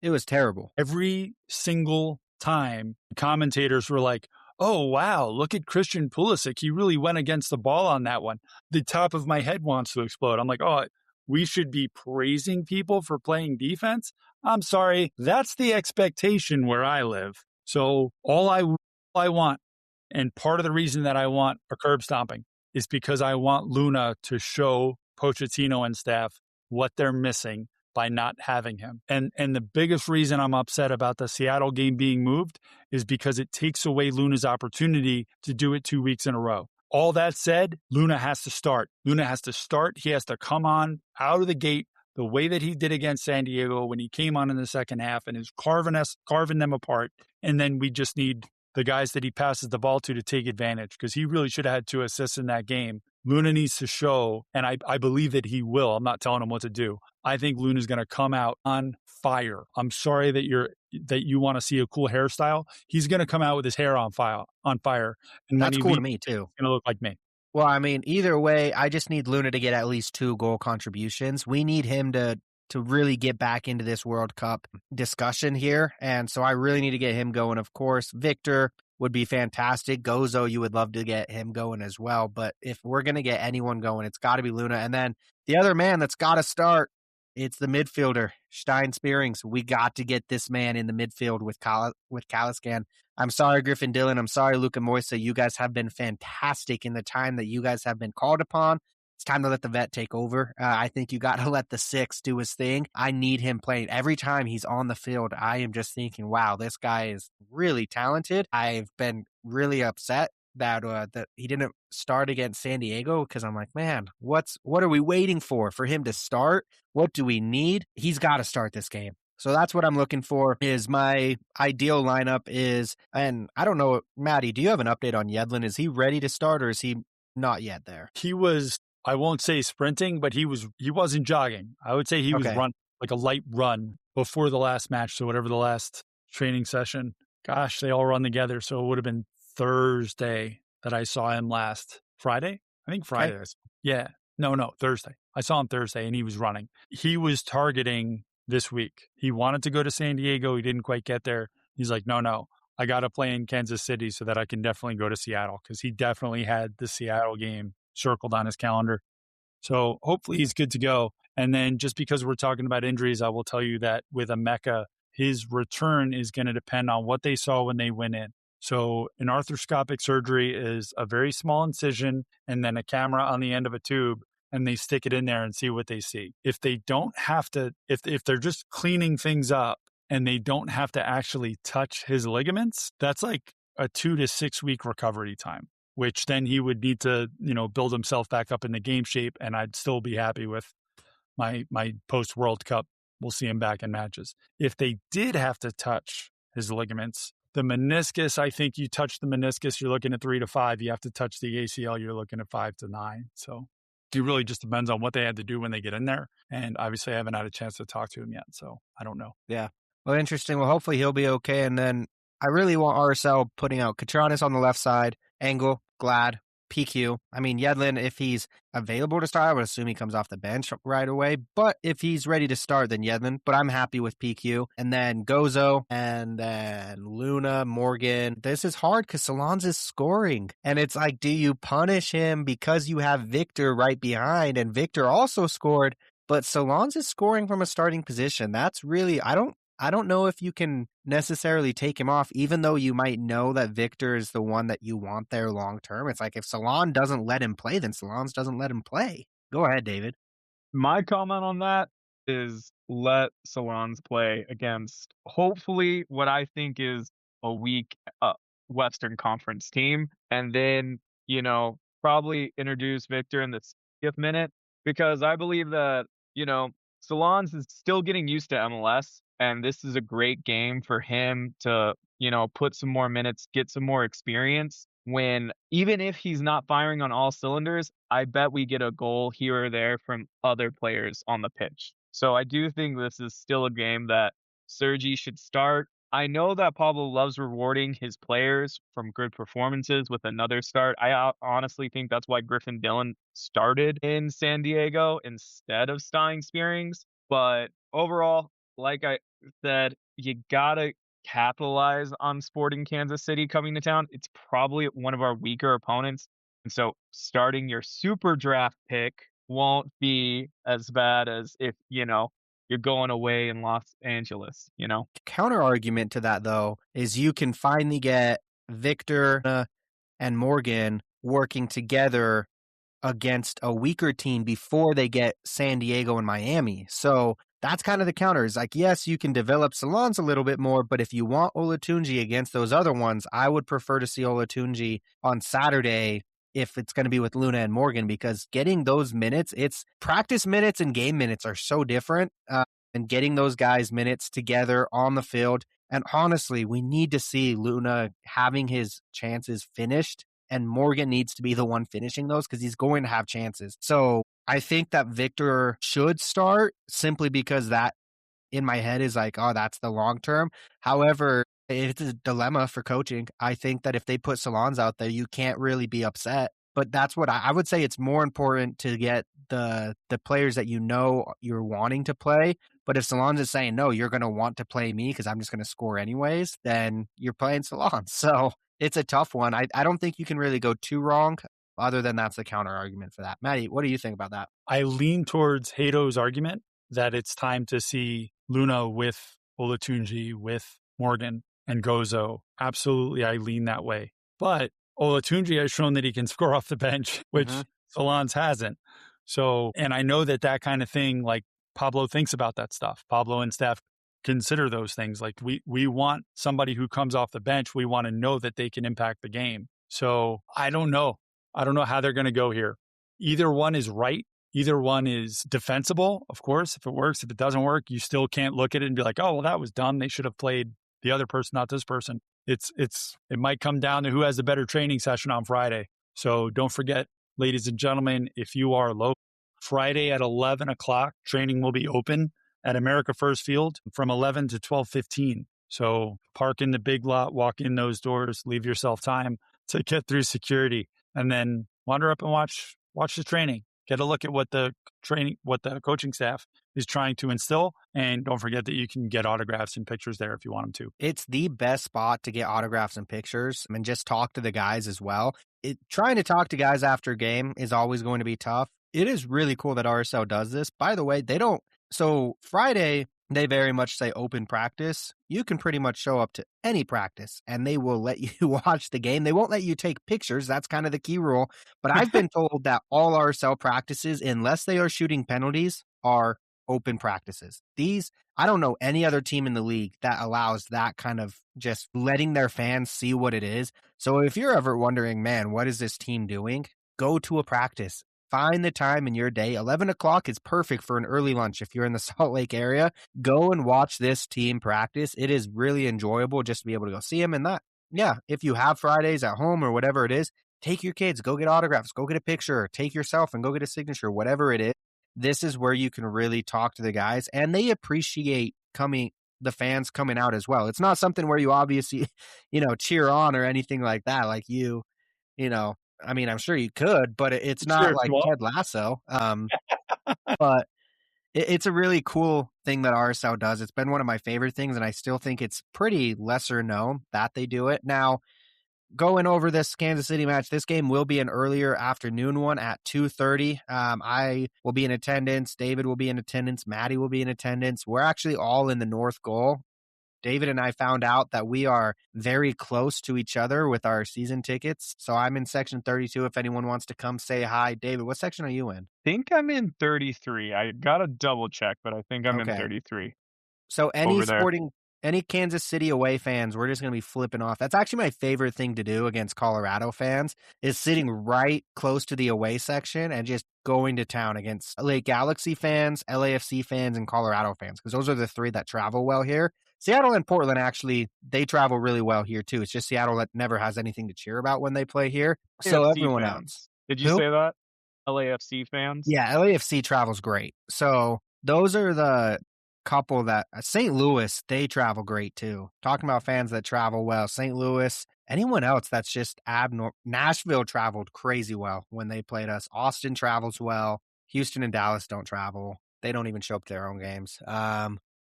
It was terrible. Every single time, commentators were like, oh, wow, look at Christian Pulisic. He really went against the ball on that one. The top of my head wants to explode. I'm like, oh, we should be praising people for playing defense? I'm sorry. That's the expectation where I live. So all I want, and part of the reason that I want a curb stomping is because I want Luna to show Pochettino and staff what they're missing by not having him. And the biggest reason I'm upset about the Seattle game being moved is because it takes away Luna's opportunity to do it 2 weeks in a row. All that said, Luna has to start. Luna has to start. He has to come on out of the gate the way that he did against San Diego when he came on in the second half and is carving them apart. And then we just need the guys that he passes the ball to take advantage because he really should have had 2 assists in that game. Luna needs to show, and I believe that he will. I'm not telling him what to do. I think Luna's going to come out on fire. I'm sorry that you want to see a cool hairstyle. He's going to come out with his hair on fire. And that's cool to me too. He's going to look like me. Well, I mean, either way, I just need Luna to get at least 2 goal contributions. We need him to really get back into this World Cup discussion here. And so I really need to get him going. Of course, Victor would be fantastic. Gozo, you would love to get him going as well. But if we're going to get anyone going, it's got to be Luna. And then the other man that's got to start, it's the midfielder, Stein Spearings. We got to get this man in the midfield with Caliscan. I'm sorry, Griffin Dillon. I'm sorry, Luca Moisa. You guys have been fantastic in the time that you guys have been called upon. It's time to let the vet take over. I think you got to let the 6 do his thing. I need him playing. Every time he's on the field, I am just thinking, wow, this guy is really talented. I've been really upset that he didn't start against San Diego because I'm like, man, what are we waiting for him to start? What do we need? He's got to start this game. So that's what I'm looking for is my ideal lineup is, and I don't know, Mattey, do you have an update on Yedlin? Is he ready to start or is he not yet there? He was, I won't say sprinting, but he wasn't jogging. I would say he was run like a light run before the last match. So whatever the last training session, gosh, they all run together. So it would have been Thursday that I saw him last. Friday? I think Friday. Okay. Yeah. No, Thursday. I saw him Thursday and he was running. He was targeting this week. He wanted to go to San Diego. He didn't quite get there. He's like, no, I got to play in Kansas City so that I can definitely go to Seattle because he definitely had the Seattle game circled on his calendar. So hopefully he's good to go. And then just because we're talking about injuries, I will tell you that with Emeka, his return is going to depend on what they saw when they went in. So an arthroscopic surgery is a very small incision and then a camera on the end of a tube, and they stick it in there and see what they see. If they don't have to, if they're just cleaning things up and they don't have to actually touch his ligaments, that's like a 2 to 6 week recovery time, which then he would need to, build himself back up in the game shape. And I'd still be happy with my post World Cup. We'll see him back in matches. If they did have to touch his ligaments, the meniscus, I think you touch the meniscus, you're looking at 3 to 5. You have to touch the ACL, you're looking at 5 to 9. So it really just depends on what they had to do when they get in there. And obviously I haven't had a chance to talk to him yet, so I don't know. Yeah. Well, interesting. Well, hopefully he'll be okay. And then I really want RSL putting out Katranis on the left side, Engel, Glad, PQ. I mean, Yedlin, if he's available to start, I would assume he comes off the bench right away. But if he's ready to start, then Yedlin. But I'm happy with PQ. And then Gozo, and then Luna, Morgan. This is hard because Solans is scoring. And it's like, do you punish him because you have Victor right behind? And Victor also scored, but Solans is scoring from a starting position. That's really, I don't know if you can necessarily take him off, even though you might know that Victor is the one that you want there long term. It's like if Solans doesn't let him play, then Solans doesn't let him play. Go ahead, David. My comment on that is let Solans play against hopefully what I think is a weak Western Conference team. And then, probably introduce Victor in the 60th minute, because I believe that, Solans is still getting used to MLS. And this is a great game for him to, put some more minutes, get some more experience. When even if he's not firing on all cylinders, I bet we get a goal here or there from other players on the pitch. So I do think this is still a game that Sergi should start. I know that Pablo loves rewarding his players from good performances with another start. I honestly think that's why Griffin Dillon started in San Diego instead of Stein Spearings. But overall, like I said, you gotta capitalize on Sporting Kansas City coming to town. It's probably one of our weaker opponents. And so starting your super draft pick won't be as bad as if, you're going away in Los Angeles, Counter argument to that, though, is you can finally get Victor and Morgan working together against a weaker team before they get San Diego and Miami. So that's kind of the counter. Is like, yes, you can develop Solans a little bit more, but if you want Olatunji against those other ones, I would prefer to see Olatunji on Saturday if it's going to be with Luna and Morgan, because getting those minutes, it's practice minutes and game minutes are so different, and getting those guys minutes together on the field. And honestly, we need to see Luna having his chances finished, and Morgan needs to be the one finishing those because he's going to have chances. So I think that Victor should start simply because that in my head is like, oh, that's the long term. However, it's a dilemma for coaching. I think that if they put Solans out there, you can't really be upset. But that's what I would say. It's more important to get the players that you're wanting to play. But if Solans is saying, no, you're going to want to play me because I'm just going to score anyways, then you're playing Solans. So it's a tough one. I don't think you can really go too wrong. Other than that's the counter argument for that. Mattey, what do you think about that? I lean towards Hato's argument that it's time to see Luna with Olatunji, with Morgan and Gozo. Absolutely, I lean that way. But Olatunji has shown that he can score off the bench, which Solans hasn't. So, and I know that kind of thing, like Pablo thinks about that stuff. Pablo and staff consider those things. Like we want somebody who comes off the bench. We want to know that they can impact the game. So I don't know. I don't know how they're going to go here. Either one is right. Either one is defensible, of course, if it works. If it doesn't work, you still can't look at it and be like, oh, well, that was dumb. They should have played the other person, not this person. It might come down to who has the better training session on Friday. So don't forget, ladies and gentlemen, if you are local, Friday at 11 o'clock, training will be open at America First Field from 11 to 12:15. So park in the big lot, walk in those doors, leave yourself time to get through security, and then wander up and watch the training. Get a look at what the coaching staff is trying to instill. And don't forget that you can get autographs and pictures there if you want them to. It's the best spot to get autographs and pictures. I mean, just talk to the guys as well. Trying to talk to guys after a game is always going to be tough. It is really cool that RSL does this. By the way, so Friday, they very much say open practice. You can pretty much show up to any practice and they will let you watch the game. They won't let you take pictures. That's kind of the key rule. But I've been told that all RSL practices, unless they are shooting penalties, are open practices. I don't know any other team in the league that allows that kind of just letting their fans see what it is. So if you're ever wondering, man, what is this team doing? Go to a practice. Find the time in your day. 11 o'clock is perfect for an early lunch if you're in the Salt Lake area. Go and watch this team practice. It is really enjoyable just to be able to go see them. And if you have Fridays at home or whatever it is, take your kids, go get autographs, go get a picture, take yourself and go get a signature, whatever it is. This is where you can really talk to the guys, and they appreciate the fans coming out as well. It's not something where you obviously, cheer on or anything like that. Like I mean, I'm sure you could, but it's not like Ted Lasso. But it's a really cool thing that RSL does. It's been one of my favorite things, and I still think it's pretty lesser known that they do it. Now, going over this Kansas City match, this game will be an earlier afternoon one at 2:30. I will be in attendance. David will be in attendance. Mattey will be in attendance. We're actually all in the North Goal. David and I found out that we are very close to each other with our season tickets. So I'm in section 32 if anyone wants to come say hi. David, what section are you in? I think I'm in 33. I got to double check, but I think I'm in 33. So any Kansas City away fans, we're just going to be flipping off. That's actually my favorite thing to do against Colorado fans, is sitting right close to the away section and just going to town against LA Galaxy fans, LAFC fans, and Colorado fans, because those are the three that travel well here. Seattle and Portland, actually, they travel really well here, too. It's just Seattle that never has anything to cheer about when they play here. So LAFC everyone fans. else. Did you say that? LAFC fans? Yeah, LAFC travels great. So those are the couple that St. Louis, they travel great too. Talking about fans that travel well, St. Louis, anyone else that's just abnormal. Nashville traveled crazy well when they played us. Austin travels well. Houston and Dallas don't travel. They don't even show up to their own games.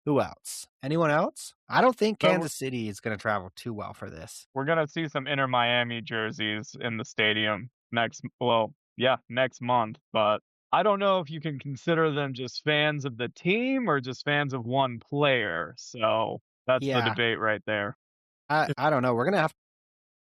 Who else? Anyone else? I don't think Kansas City is going to travel too well for this. We're going to see some Inter Miami jerseys in the stadium next month, but I don't know if you can consider them just fans of the team or just fans of one player. So that's the debate right there. I don't know. We're going to have.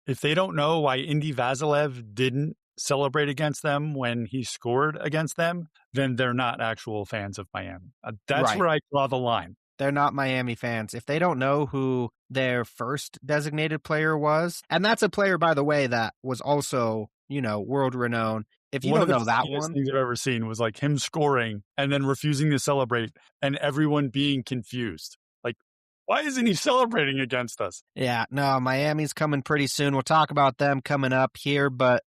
If they don't know why Indy Vassilev didn't celebrate against them when he scored against them, then they're not actual fans of Miami. That's where I draw the line. They're not Miami fans. If they don't know who their first designated player was, and that's a player, by the way, that was also, world renowned. If you don't know that one, things I've ever seen was like him scoring and then refusing to celebrate and everyone being confused. Like, why isn't he celebrating against us? Yeah, no, Miami's coming pretty soon. We'll talk about them coming up here, but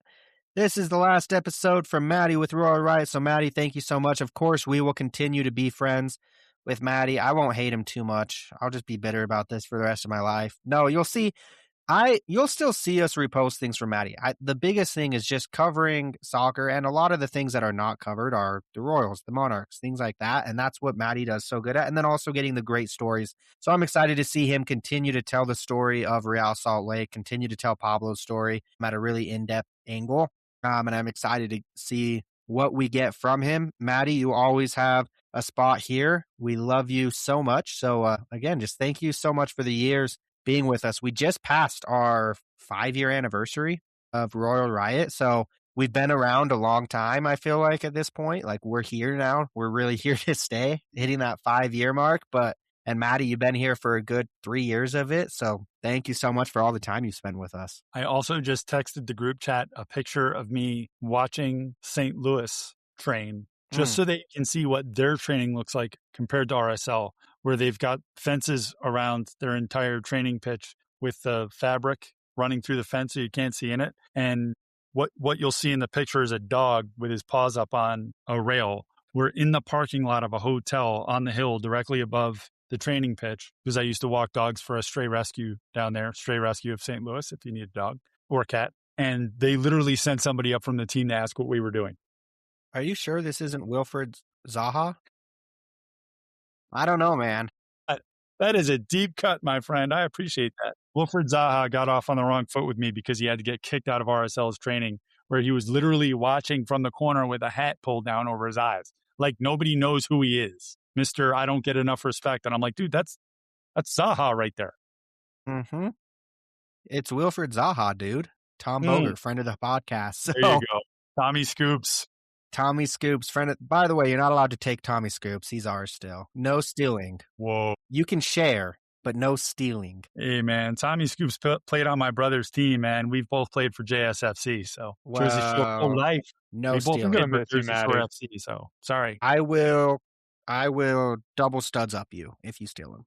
this is the last episode from Mattey with Royal Riot. So Mattey, thank you so much. Of course, we will continue to be friends with Mattey. I won't hate him too much. I'll just be bitter about this for the rest of my life. No, you'll see. You'll still see us repost things from Mattey. The biggest thing is just covering soccer, and a lot of the things that are not covered are the Royals, the Monarchs, things like that, and that's what Mattey does so good at, and then also getting the great stories. So I'm excited to see him continue to tell the story of Real Salt Lake, continue to tell Pablo's story at a really in-depth angle, and I'm excited to see what we get from him. Mattey, you always have a spot here. We love you so much. So again, just thank you so much for the years being with us. We just passed our 5-year anniversary of Royal Riot. So we've been around a long time, I feel like, at this point. Like, we're here now. We're really here to stay, hitting that 5-year mark. And Mattey, you've been here for a good 3 years of it. So thank you so much for all the time you spent with us. I also just texted the group chat a picture of me watching St. Louis train, just so they can see what their training looks like compared to RSL, where they've got fences around their entire training pitch with the fabric running through the fence so you can't see in it. And what you'll see in the picture is a dog with his paws up on a rail. We're in the parking lot of a hotel on the hill directly above the training pitch, because I used to walk dogs for a stray rescue down there, stray rescue of St. Louis, if you need a dog or a cat. And they literally sent somebody up from the team to ask what we were doing. Are you sure this isn't Wilfred Zaha? I don't know, man. That is a deep cut, my friend. I appreciate that. Wilfred Zaha got off on the wrong foot with me because he had to get kicked out of RSL's training, where he was literally watching from the corner with a hat pulled down over his eyes. Like, nobody knows who he is. Mr. I don't get enough respect. And I'm like, dude, that's Zaha right there. Mm-hmm. It's Wilfred Zaha, dude. Tom Boger, friend of the podcast. So, there you go. Tommy Scoops, friend of, by the way, you're not allowed to take Tommy Scoops. He's ours still. No stealing. Whoa. You can share, but no stealing. Hey, man. Tommy Scoops played on my brother's team, man. We've both played for JSFC, so Jersey Shore whole life. No we stealing. Both played for Jersey Shore FC, so sorry. I will double studs up you if you steal him.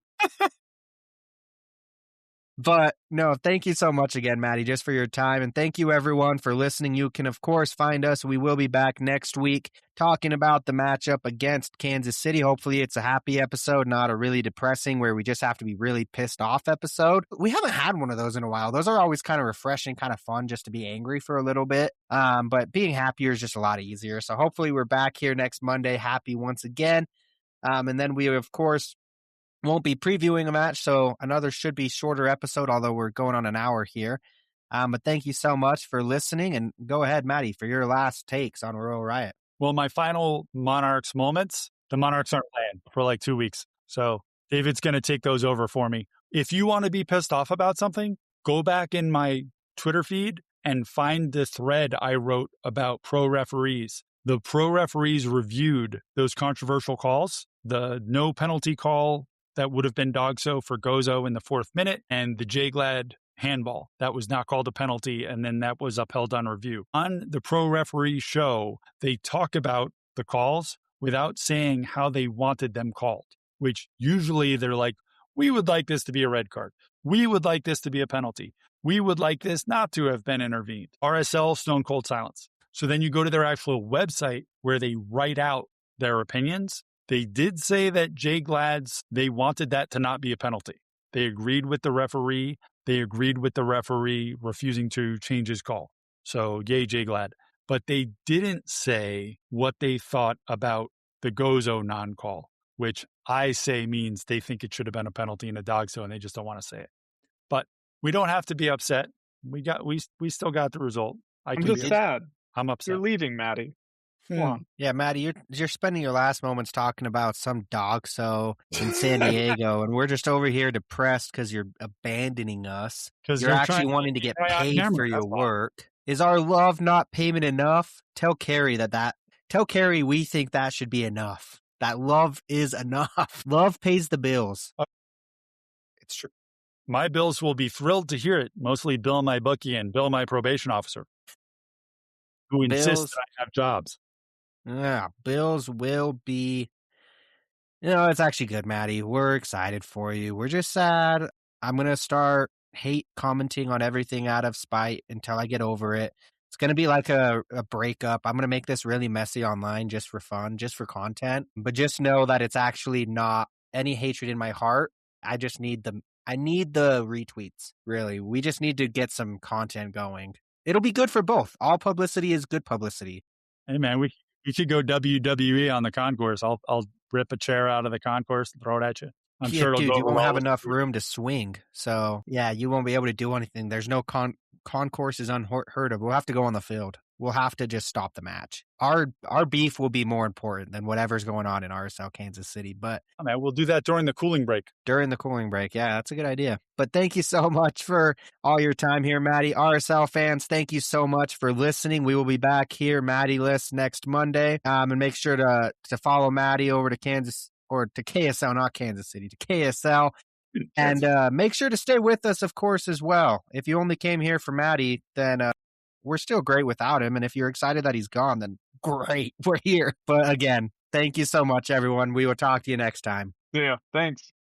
But no, thank you so much again, Mattey, just for your time. And thank you, everyone, for listening. You can, of course, find us. We will be back next week talking about the matchup against Kansas City. Hopefully, it's a happy episode, not a really depressing where we just have to be really pissed off episode. We haven't had one of those in a while. Those are always kind of refreshing, kind of fun just to be angry for a little bit. But being happier is just a lot easier. So hopefully, we're back here next Monday, happy once again. And then we, of course, won't be previewing a match, so another should be shorter episode, although we're going on an hour here. But thank you so much for listening, and go ahead, Mattey, for your last takes on Royal Riot. Well, my final Monarchs moments, the Monarchs aren't playing for like 2 weeks, so David's going to take those over for me. If you want to be pissed off about something, go back in my Twitter feed and find the thread I wrote about pro referees. The pro referees reviewed those controversial calls, the no penalty call that would have been dogso for Gozo in the 4th minute, and the J-Glad handball that was not called a penalty, and then that was upheld on review. On the pro referee show, they talk about the calls without saying how they wanted them called, which usually they're like, we would like this to be a red card. We would like this to be a penalty. We would like this not to have been intervened. RSL, stone cold silence. So then you go to their actual website where they write out their opinions. They did say that J-Glad's, they wanted that to not be a penalty. They agreed with the referee. They agreed with the referee refusing to change his call. So yay, J-Glad. But they didn't say what they thought about the Gozo non-call, which I say means they think it should have been a penalty in a dogso and they just don't want to say it. But we don't have to be upset. We still got the result. I'm just sad. I'm upset. You're leaving, Mattey. Come on. Yeah, Mattey, you're spending your last moments talking about some dogso in San Diego, and we're just over here depressed because you're abandoning us. Because you're actually wanting to get paid for your work. Is our love not payment enough? Tell Carrie Tell Carrie we think that should be enough. That love is enough. Love pays the bills. It's true. My bills will be thrilled to hear it. Mostly Bill, my bookie, and Bill, my probation officer, who insists that I have jobs. Yeah, bills will be. It's actually good, Mattey. We're excited for you. We're just sad. I'm going to start hate commenting on everything out of spite until I get over it. It's going to be like a breakup. I'm going to make this really messy online just for fun, just for content. But just know that it's actually not any hatred in my heart. I need the retweets, really. We just need to get some content going. It'll be good for both. All publicity is good publicity. Hey, man, we should go WWE on the concourse. I'll rip a chair out of the concourse and throw it at you. I'm sure it'll go. You won't have enough room to swing. So, yeah, you won't be able to do anything. There's no concourse is unheard of. We'll have to go on the field. We'll have to just stop the match. Our beef will be more important than whatever's going on in RSL Kansas City. But we'll do that during the cooling break. During the cooling break. Yeah, that's a good idea. But thank you so much for all your time here, Mattey. RSL fans, thank you so much for listening. We will be back here, Mattey List, next Monday. And make sure to follow Mattey over to KSL, not Kansas City, to KSL. And make sure to stay with us, of course, as well. If you only came here for Mattey, then we're still great without him. And if you're excited that he's gone, then great, we're here. But again, thank you so much, everyone. We will talk to you next time. Yeah, thanks.